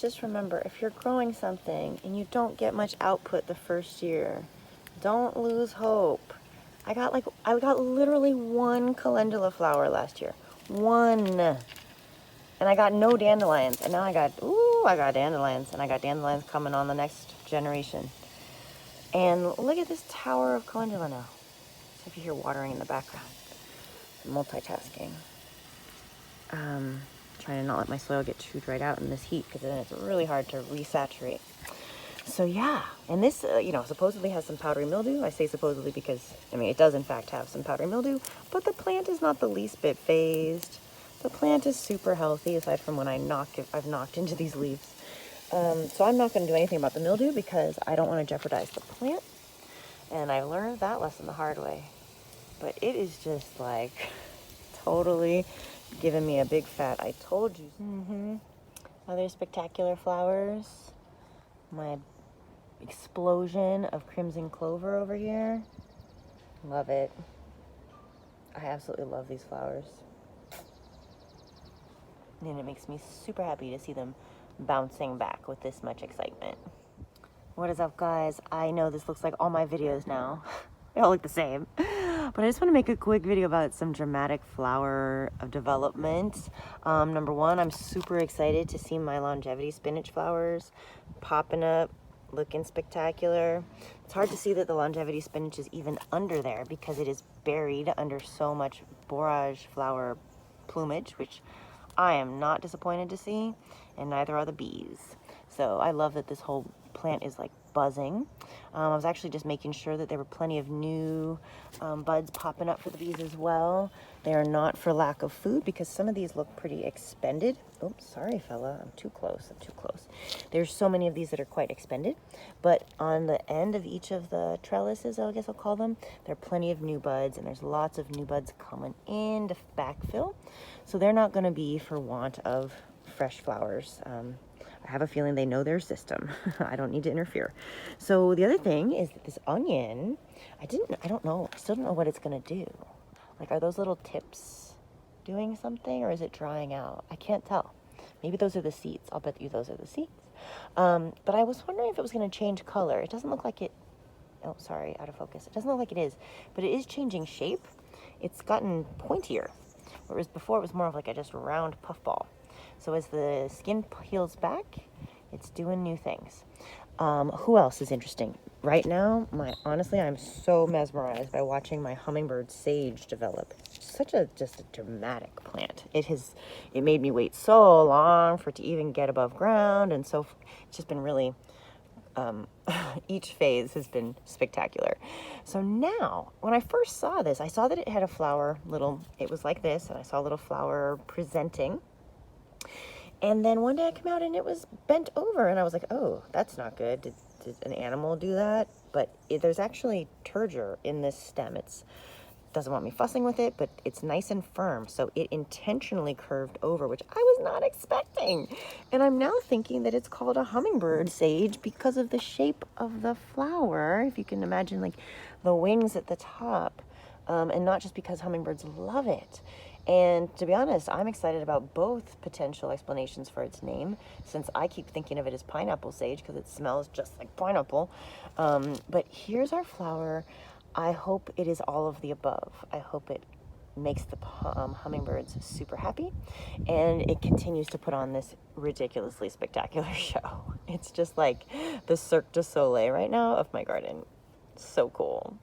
Just remember, if you're growing something and you don't get much output the first year, don't lose hope. I got literally one calendula flower last year. One. And I got no dandelions. And now I got dandelions. And I got dandelions coming on the next generation. And look at this tower of calendula now. So if you hear watering in the background, I'm multitasking. Trying to not let my soil get too dried out in this heat, because then it's really hard to resaturate. So yeah, and this, supposedly has some powdery mildew. I say supposedly because, it does in fact have some powdery mildew, but the plant is not the least bit phased. The plant is super healthy, aside from when I've knocked into these leaves. So I'm not going to do anything about the mildew because I don't want to jeopardize the plant. And I learned that lesson the hard way. But it is just like totally giving me a big fat I told you. Other spectacular flowers. My explosion of crimson clover over here. Love it. I absolutely love these flowers. And it makes me super happy to see them bouncing back with this much excitement. What is up, guys? I know this looks like all my videos now. They all look the same. But I just want to make a quick video about some dramatic flower of development. Number one, I'm super excited to see my longevity spinach flowers popping up, looking spectacular. It's hard to see that the longevity spinach is even under there because it is buried under so much borage flower plumage, which I am not disappointed to see, and neither are the bees. So I love that this whole plant is like buzzing. I was actually just making sure that there were plenty of new buds popping up for the bees as well. They are not for lack of food, because some of these look pretty expended. Oops, sorry fella, I'm too close. There's so many of these that are quite expended, but on the end of each of the trellises, I guess I'll call them, there are plenty of new buds, and there's lots of new buds coming in to backfill. So they're not going to be for want of fresh flowers. I have a feeling they know their system. I don't need to interfere. So the other thing is that this onion, I still don't know what it's gonna do. Like, are those little tips doing something, or is it drying out? I can't tell. Maybe those are the seeds. I'll bet you those are the seeds. But I was wondering if it was gonna change color. It doesn't look like it. Oh, sorry, out of focus. It doesn't look like it is, but it is changing shape. It's gotten pointier, whereas before it was more of like a just round puffball. So as the skin peels back, it's doing new things. Who else is interesting? Right now, honestly, I'm so mesmerized by watching my Hummingbird Sage develop. Just a dramatic plant. It made me wait so long for it to even get above ground, and so it's just been really, each phase has been spectacular. So now, when I first saw this, I saw that it had a flower, it was like this, and I saw a little flower presenting. And then one day I came out and it was bent over, and I was like, oh, that's not good. Did an animal do that? But there's actually turgor in this stem. It doesn't want me fussing with it, but it's nice and firm. So it intentionally curved over, which I was not expecting. And I'm now thinking that it's called a hummingbird sage because of the shape of the flower. If you can imagine, like, the wings at the top, and not just because hummingbirds love it. And to be honest, I'm excited about both potential explanations for its name, since I keep thinking of it as pineapple sage because it smells just like pineapple. But here's our flower. I hope it is all of the above. I hope it makes the hummingbirds super happy, and it continues to put on this ridiculously spectacular show. It's just like the Cirque du Soleil right now of my garden. So cool.